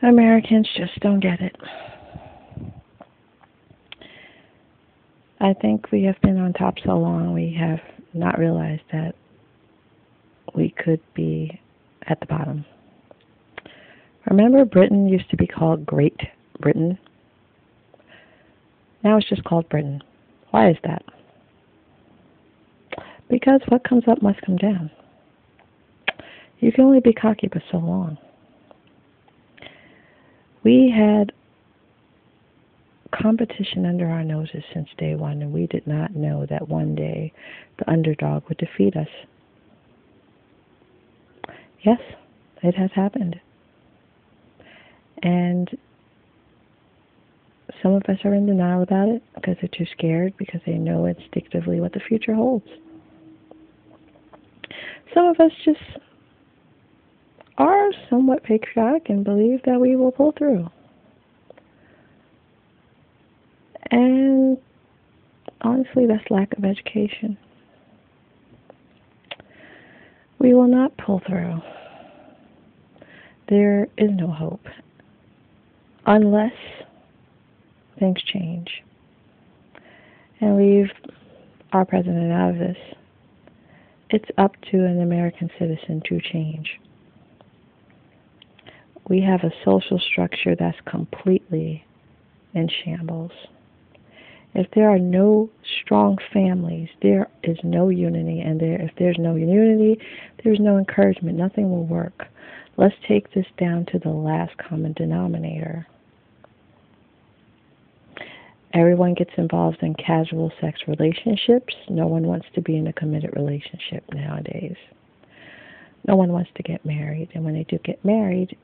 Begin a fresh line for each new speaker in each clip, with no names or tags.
Americans just don't get it. I think we have been on top so long we have not realized that we could be at the bottom. Remember, Britain used to be called Great Britain? Now it's just called Britain. Why is that? Because what comes up must come down. You can only be cocky for so long. We had competition under our noses since day one, and we did not know that one day the underdog would defeat us. Yes, it has happened. And some of us are in denial about it because they're too scared, because they know instinctively what the future holds. Some of us just are somewhat patriotic and believe that we will pull through. And honestly, that's lack of education. We will not pull through. There is no hope unless things change. And leave our president out of this. It's up to an American citizen to change. We have a social structure that's completely in shambles. If there are no strong families, there is no unity, and if there's no unity, there's no encouragement. Nothing will work. Let's take this down to the last common denominator. Everyone gets involved in casual sex relationships. No one wants to be in a committed relationship nowadays. No one wants to get married, and when they do get married,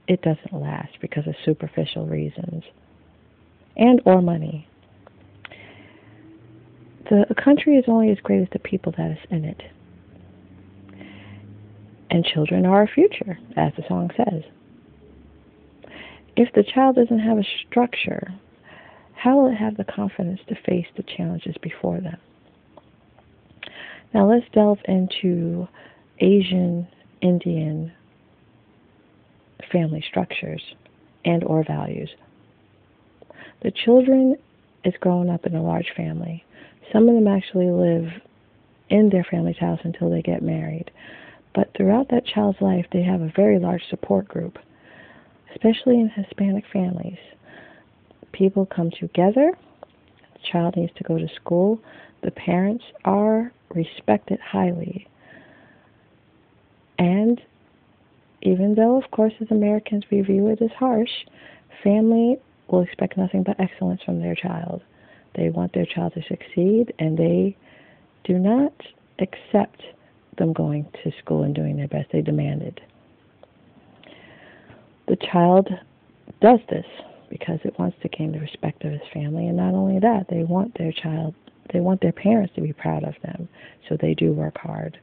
it doesn't last because of superficial reasons and or money. The country is only as great as the people that is in it. And children are our future, as the song says. If the child doesn't have a structure, how will it have the confidence to face the challenges before them? Now let's delve into Asian, Indian family structures and or values. The children is growing up in a large family. Some of them actually live in their family's house until they get married. But throughout that child's life, they have a very large support group, especially in Hispanic families. People come together. The child needs to go to school. The parents are respected highly. And even though, of course, as Americans we view it as harsh, family will expect nothing but excellence from their child. They want their child to succeed, and they do not accept them going to school and doing their best. They demand it. The child does this because it wants to gain the respect of his family, and not only that, they want their parents to be proud of them, so they do work hard.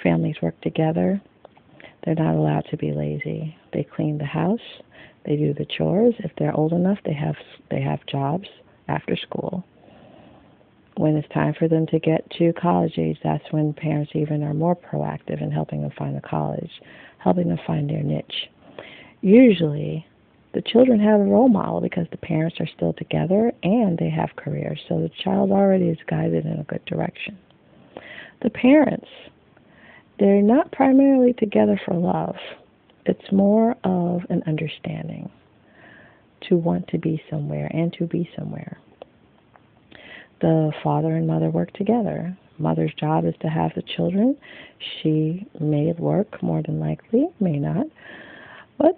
Families work together. They're not allowed to be lazy. They clean the house. They do the chores. If they're old enough, they have jobs after school. When it's time for them to get to college age, that's when parents even are more proactive in helping them find a college, helping them find their niche. Usually, the children have a role model because the parents are still together and they have careers, so the child already is guided in a good direction. The parents, they're not primarily together for love. It's more of an understanding to want to be somewhere and to be somewhere. The father and mother work together. Mother's job is to have the children. She may work, more than likely, may not. But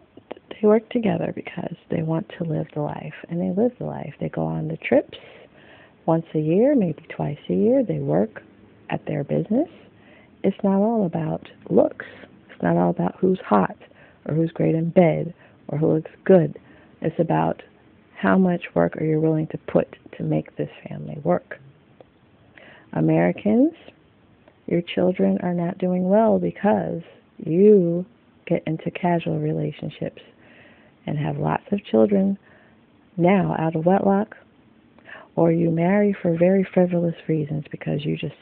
they work together because they want to live the life, and they live the life. They go on the trips once a year, maybe twice a year. They work at their business. It's not all about looks. It's not all about who's hot or who's great in bed or who looks good. It's about how much work are you willing to put to make this family work. Americans, your children are not doing well because you get into casual relationships and have lots of children now out of wedlock, or you marry for very frivolous reasons because you just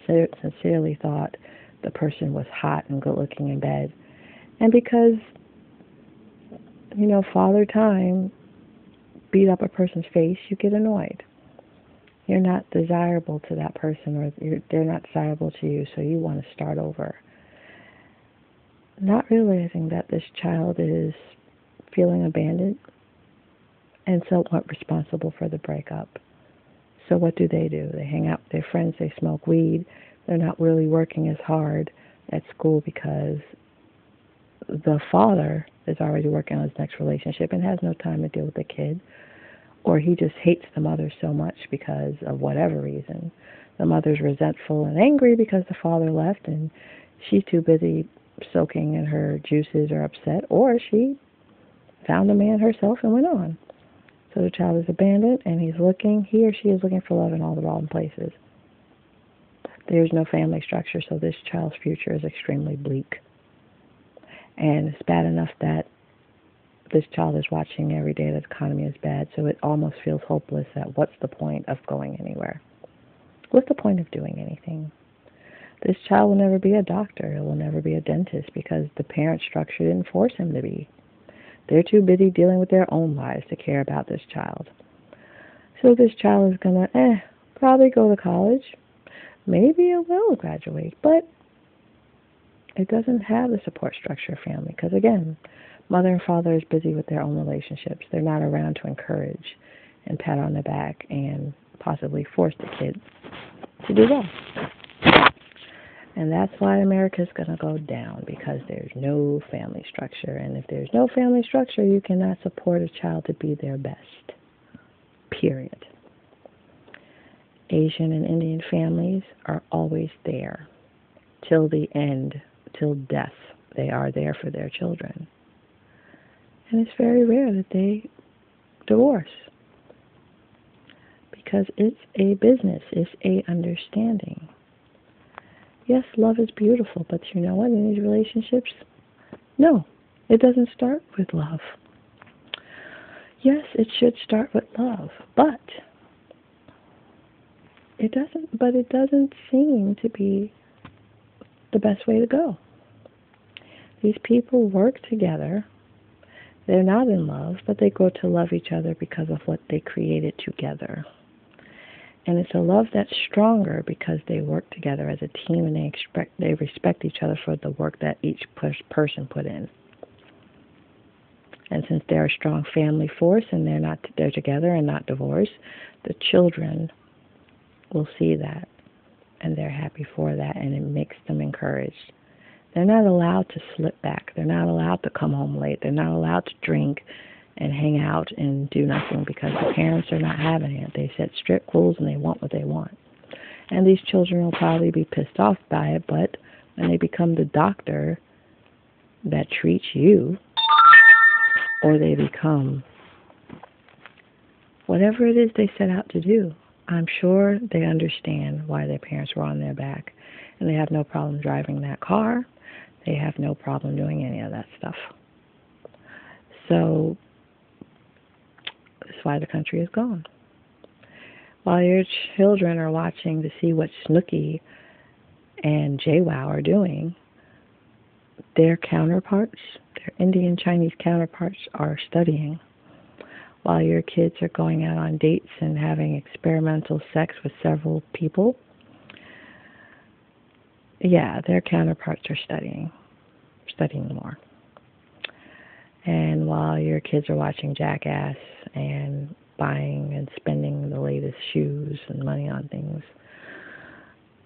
sincerely thought the person was hot and good looking in bed, and because Father Time beat up a person's face, you get annoyed. You're not desirable to that person, or they're not desirable to you, so you want to start over. Not realizing that this child is feeling abandoned and somewhat responsible for the breakup. So what do? They hang out with their friends, they smoke weed, they're not really working as hard at school because the father is already working on his next relationship and has no time to deal with the kid. Or he just hates the mother so much because of whatever reason. The mother's resentful and angry because the father left and she's too busy soaking in her juices or upset, or she found a man herself and went on. So the child is abandoned and he or she is looking for love in all the wrong places. There's no family structure, so this child's future is extremely bleak. And it's bad enough that this child is watching every day that the economy is bad, so it almost feels hopeless that what's the point of going anywhere? What's the point of doing anything? This child will never be a doctor. It will never be a dentist because the parent structure didn't force him to be. They're too busy dealing with their own lives to care about this child. So this child is going to probably go to college. Maybe it will graduate, but it doesn't have the support structure of family because, again, mother and father is busy with their own relationships. They're not around to encourage and pat on the back and possibly force the kid to do well. And that's why America is going to go down, because there's no family structure. And if there's no family structure, you cannot support a child to be their best. Period. Asian and Indian families are always there till the end, till death. They are there for their children. And it's very rare that they divorce, because it's a business, it's a understanding. Yes, love is beautiful, but you know what, in these relationships, no, it doesn't start with love. Yes, it should start with love, but it doesn't seem to be the best way to go. These people work together. They're not in love, but they grow to love each other because of what they created together. And it's a love that's stronger because they work together as a team, and they respect each other for the work that each person put in. And since they're a strong family force and they're together and not divorced, the children will see that, and they're happy for that, and it makes them encouraged. They're not allowed to slip back. They're not allowed to come home late. They're not allowed to drink and hang out and do nothing because the parents are not having it. They set strict rules and they want what they want. And these children will probably be pissed off by it, but when they become the doctor that treats you, or they become whatever it is they set out to do, I'm sure they understand why their parents were on their back. And they have no problem driving that car. They have no problem doing any of that stuff. So that's why the country is gone. While your children are watching to see what Snooki and JWoww are doing, their counterparts, their Indian Chinese counterparts, are studying. While your kids are going out on dates and having experimental sex with several people, their counterparts are studying more. And while your kids are watching Jackass and buying and spending the latest shoes and money on things,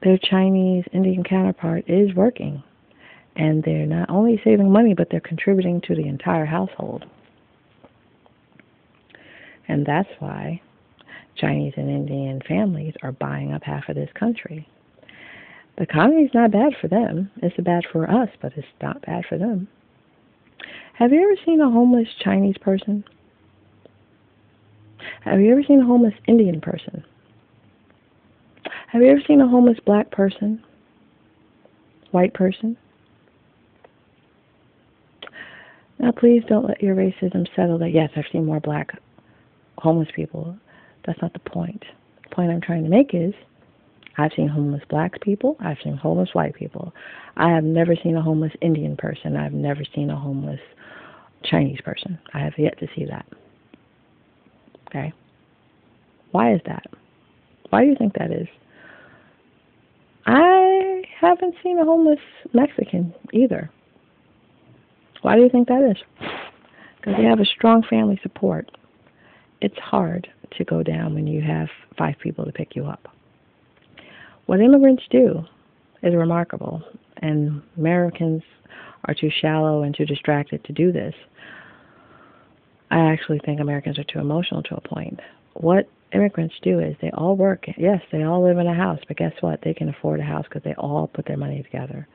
their Chinese Indian counterpart is working. And they're not only saving money, but they're contributing to the entire household. And that's why Chinese and Indian families are buying up half of this country. The economy is not bad for them. It's bad for us, but it's not bad for them. Have you ever seen a homeless Chinese person? Have you ever seen a homeless Indian person? Have you ever seen a homeless black person? White person? Now, please don't let your racism settle that, yes, I've seen more black homeless people. That's not the point. The point I'm trying to make is, I've seen homeless black people. I've seen homeless white people. I have never seen a homeless Indian person. I've never seen a homeless Chinese person. I have yet to see that. Okay? Why is that? Why do you think that is? I haven't seen a homeless Mexican either. Why do you think that is? Because they have a strong family support. It's hard to go down when you have 5 people to pick you up. What immigrants do is remarkable, and Americans are too shallow and too distracted to do this. I actually think Americans are too emotional to a point. What immigrants do is they all work. Yes, they all live in a house, but guess what? They can afford a house because they all put their money together.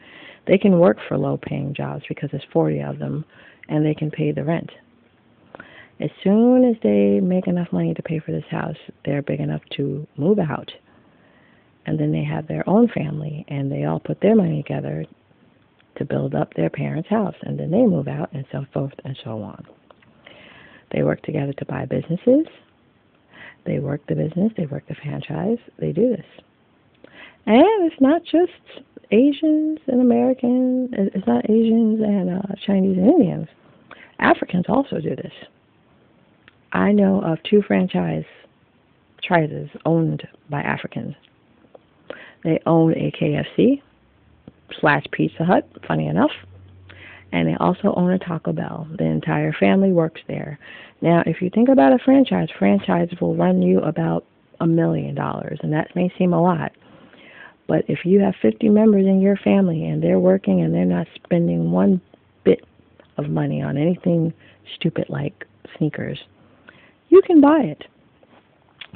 They can work for low-paying jobs because there's 40 of them, and they can pay the rent. As soon as they make enough money to pay for this house, they're big enough to move out. And then they have their own family, and they all put their money together to build up their parents' house. And then they move out, and so forth and so on. They work together to buy businesses. They work the business. They work the franchise. They do this. And it's not just Asians and Americans. It's not Asians and Chinese and Indians. Africans also do this. I know of 2 franchises owned by Africans. They own a KFC/Pizza Hut, funny enough, and they also own a Taco Bell. The entire family works there. Now, if you think about a franchise will run you about $1 million, and that may seem a lot. But if you have 50 members in your family and they're working and they're not spending one bit of money on anything stupid like sneakers, you can buy it.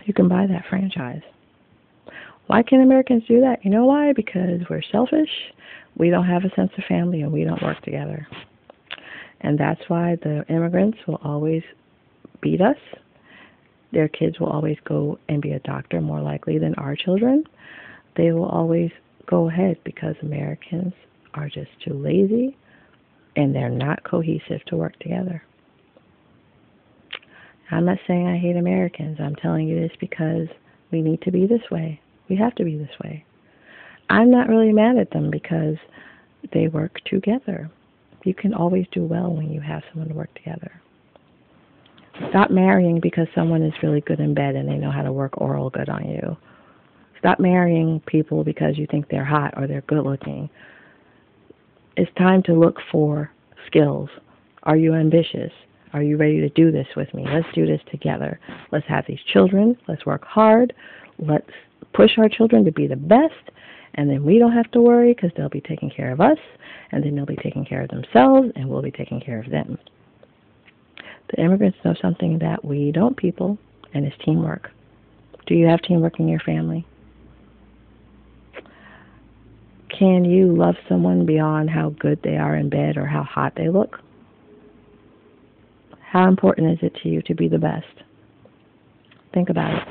You can buy that franchise. Why can Americans do that? You know why? Because we're selfish, we don't have a sense of family, and we don't work together. And that's why the immigrants will always beat us. Their kids will always go and be a doctor more likely than our children. They will always go ahead because Americans are just too lazy and they're not cohesive to work together. I'm not saying I hate Americans. I'm telling you this because we need to be this way. We have to be this way. I'm not really mad at them because they work together. You can always do well when you have someone to work together. Stop marrying because someone is really good in bed and they know how to work oral good on you. Stop marrying people because you think they're hot or they're good looking. It's time to look for skills. Are you ambitious? Are you ready to do this with me? Let's do this together. Let's have these children. Let's work hard. Let's push our children to be the best. And then we don't have to worry because they'll be taking care of us. And then they'll be taking care of themselves. And we'll be taking care of them. The immigrants know something that we don't, people, and it's teamwork. Do you have teamwork in your family? Can you love someone beyond how good they are in bed or how hot they look? How important is it to you to be the best? Think about it.